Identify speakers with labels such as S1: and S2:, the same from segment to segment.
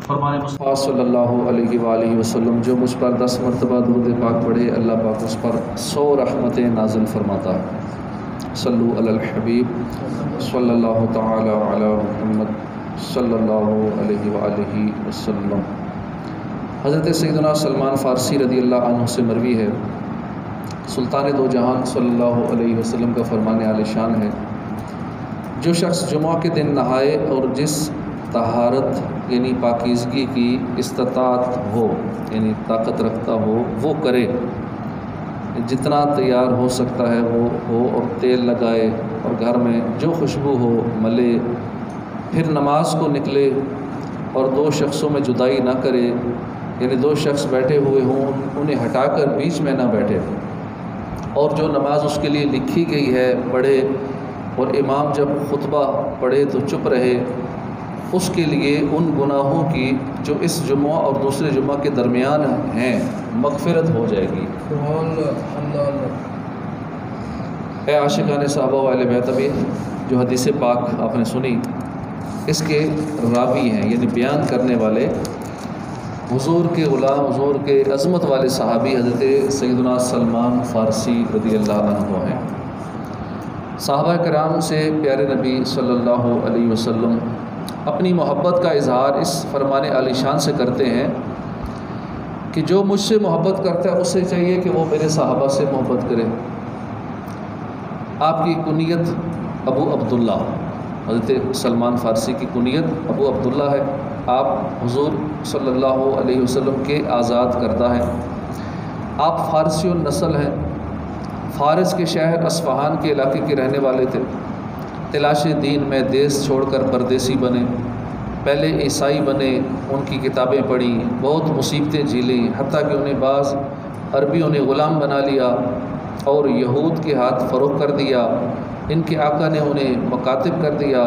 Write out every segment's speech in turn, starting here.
S1: فرمان مصطفیٰ
S2: صلی اللہ علیہ وآلہ وسلم جو مجھ پر 10 مرتبہ درود پاک پڑھے اللہ پاک اس پر 100 رحمتیں نازل فرماتا ہے۔ صلو علی الحبیب صلی اللہ تعالی علی محمد صلی اللہ علیہ وآلہ وسلم۔ حضرت سیدنا سلمان فارسی رضی اللہ عنہ سے مروی ہے، سلطان دو جہان صلی اللہ علیہ وسلم کا فرمان عالی شان ہے، جو شخص جمعہ کے دن نہائے اور جس طہارت یعنی پاکیزگی کی استطاعت ہو یعنی طاقت رکھتا ہو وہ کرے، جتنا تیار ہو سکتا ہے وہ ہو اور تیل لگائے اور گھر میں جو خوشبو ہو ملے، پھر نماز کو نکلے اور 2 شخصوں میں جدائی نہ کرے، یعنی 2 شخص بیٹھے ہوئے ہوں انہیں ہٹا کر بیچ میں نہ بیٹھے، اور جو نماز اس کے لیے لکھی گئی ہے پڑھے، اور امام جب خطبہ پڑھے تو چپ رہے، اس کے لیے ان گناہوں کی جو اس جمعہ اور دوسرے جمعہ کے درمیان ہیں مغفرت ہو جائے گی۔ اے عاشقان صحابہ و اہل بیت ابھی جو حدیث پاک آپ نے سنی، اس کے راوی ہیں یعنی بیان کرنے والے حضور کے غلام، حضور کے عظمت والے صحابی حضرت سیدنا سلمان فارسی رضی اللہ عنہ ہیں۔ صحابہ کرام سے پیارے نبی صلی اللہ علیہ وسلم اپنی محبت کا اظہار اس فرمان عالی شان سے کرتے ہیں کہ جو مجھ سے محبت کرتا ہے اس سے چاہیے کہ وہ میرے صحابہ سے محبت کرے۔ آپ کی کنیت ابو عبداللہ، حضرت سلمان فارسی کی کنیت ابو عبداللہ ہے، آپ حضور صلی اللہ علیہ وسلم کے آزاد کردہ ہیں، آپ فارسی النسل ہیں، فارس کے شہر اصفہان کے علاقے کے رہنے والے تھے، تلاش دین میں دیس چھوڑ کر پردیسی بنے، پہلے عیسائی بنے، ان کی کتابیں پڑھیں، بہت مصیبتیں جھیلیں، حتیٰ کہ انہیں بعض عربیوں نے غلام بنا لیا اور یہود کے ہاتھ فروخت کر دیا، ان کے آقا نے انہیں مکاتب کر دیا،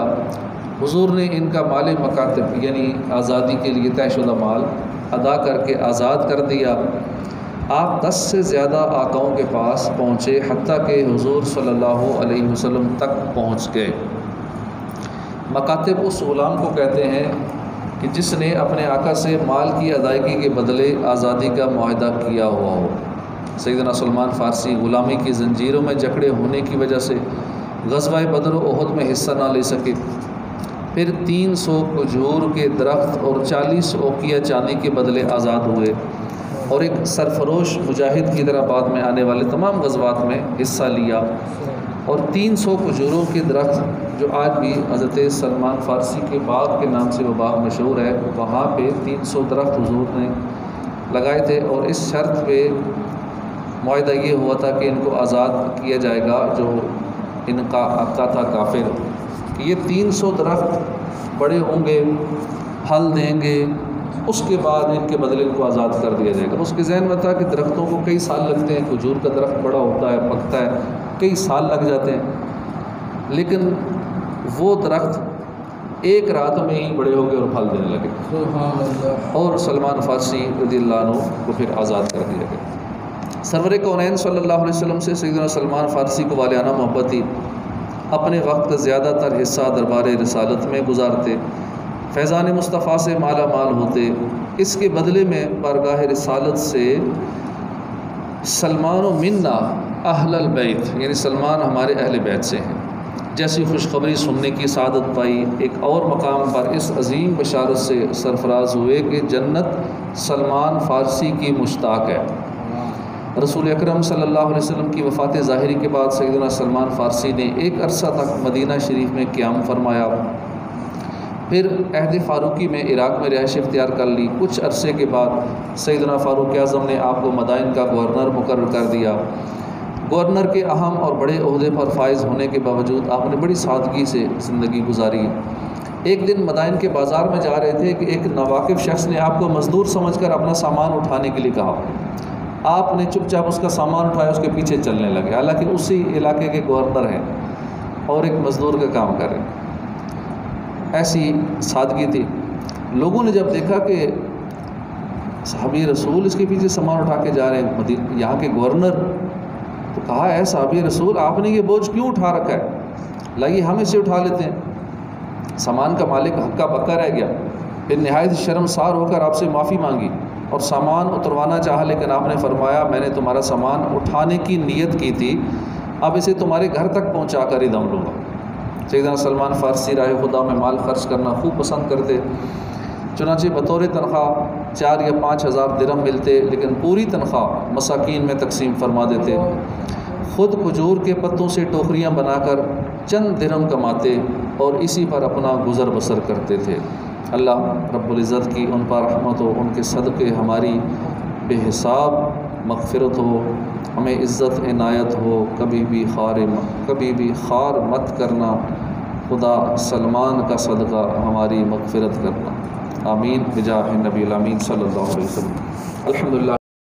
S2: حضور نے ان کا مال مکاتب یعنی آزادی کے لیے طے شدہ مال ادا کر کے آزاد کر دیا۔ آپ 10 سے زیادہ آقاؤں کے پاس پہنچے، حتیٰ کہ حضور صلی اللہ علیہ وسلم تک پہنچ گئے۔ مکاتب اس غلام کو کہتے ہیں کہ جس نے اپنے آقا سے مال کی ادائیگی کے بدلے آزادی کا معاہدہ کیا ہوا ہو۔ سیدنا سلمان فارسی غلامی کی زنجیروں میں جکڑے ہونے کی وجہ سے غزوہ بدر و احد میں حصہ نہ لے سکے، پھر 300 کھجور کے درخت اور 40 اوقیہ چاندی کے بدلے آزاد ہوئے، اور ایک سرفروش مجاہد کی طرح بعد میں آنے والے تمام غزوات میں حصہ لیا، اور 300 کھجوروں کے درخت جو آج بھی حضرت سلمان فارسی کے باغ کے نام سے وہ باغ مشہور ہے، وہاں پہ 300 درخت حضور نے لگائے تھے، اور اس شرط پہ معاہدہ یہ ہوا تھا کہ ان کو آزاد کیا جائے گا جو ان کا آقا تھا کافر، کہ یہ 300 درخت بڑے ہوں گے، پھل دیں گے، اس کے بعد ان کے بدلے ان کو آزاد کر دیا جائے گا۔ اس کے ذہن میں تھا کہ درختوں کو کئی سال لگتے ہیں، کھجور کا درخت بڑا ہوتا ہے، پکتا ہے، کئی سال لگ جاتے ہیں، لیکن وہ درخت ایک رات میں ہی بڑے ہو گئے اور پھل دینے لگے،
S1: سبحان اللہ۔
S2: اور سلمان فارسی رضی اللہ عنہ کو پھر آزاد کر دیا گیا۔ سرور کونین صلی اللہ علیہ وسلم سے سیدنا سلمان فارسی کو والہانہ محبت تھی، اپنے وقت کا زیادہ تر حصہ دربار رسالت میں گزارتے، فیضان مصطفیٰ سے مالا مال ہوتے، اس کے بدلے میں بارگاہ رسالت سے سلمان و منا اہل البیت یعنی سلمان ہمارے اہل بیت سے ہیں جیسی خوشخبری سننے کی سعادت پائی۔ ایک اور مقام پر اس عظیم بشارت سے سرفراز ہوئے کہ جنت سلمان فارسی کی مشتاق ہے۔ رسول اکرم صلی اللہ علیہ وسلم کی وفات ظاہری کے بعد سیدنا سلمان فارسی نے ایک عرصہ تک مدینہ شریف میں قیام فرمایا، پھر عہد فاروقی میں عراق میں رہائش اختیار کر لی۔ کچھ عرصے کے بعد سیدنا فاروق اعظم نے آپ کو مدائن کا گورنر مقرر کر دیا۔ گورنر کے اہم اور بڑے عہدے پر فائز ہونے کے باوجود آپ نے بڑی سادگی سے زندگی گزاری۔ ایک دن مدائن کے بازار میں جا رہے تھے کہ ایک ناواقف شخص نے آپ کو مزدور سمجھ کر اپنا سامان اٹھانے کے لیے کہا، آپ نے چپ چاپ اس کا سامان اٹھایا، اس کے پیچھے چلنے لگے، حالانکہ اسی علاقے کے گورنر ہیں اور ایک مزدور کا کام کر رہے ہیں۔ ایسی سادگی تھی۔ لوگوں نے جب دیکھا کہ صحابی رسول اس کے پیچھے سامان اٹھا کے جا رہے ہیں، یہاں کے گورنر، تو کہا اے صحابی رسول آپ نے یہ بوجھ کیوں اٹھا رکھا ہے، لائیے ہم اسے اٹھا لیتے ہیں۔ سامان کا مالک ہکا بکا رہ گیا۔ پھر نہایت شرمسار ہو کر آپ سے معافی مانگی اور سامان اتروانا چاہا، لیکن آپ نے فرمایا میں نے تمہارا سامان اٹھانے کی نیت کی تھی، اب اسے تمہارے گھر تک پہنچا کر ہی دم لوں گا۔ سیدنا سلمان فارسی راہ خدا میں مال خرچ کرنا خوب پسند کرتے، چنانچہ بطور تنخواہ 4 یا 5 ہزار درہم ملتے، لیکن پوری تنخواہ مساکین میں تقسیم فرما دیتے۔ خود کھجور کے پتوں سے ٹوکریاں بنا کر چند درہم کماتے اور اسی پر اپنا گزر بسر کرتے تھے۔ اللہ رب العزت کی ان پر رحمت ہو، ان کے صدقے ہماری بے حساب مغفرت ہو، ہمیں عزت عنایت ہو، کبھی بھی خار مت کرنا، خدا سلمان کا صدقہ ہماری مغفرت کرنا، آمین بجاہ نبی الامین صلی اللہ علیہ وسلم۔ الحمدللہ۔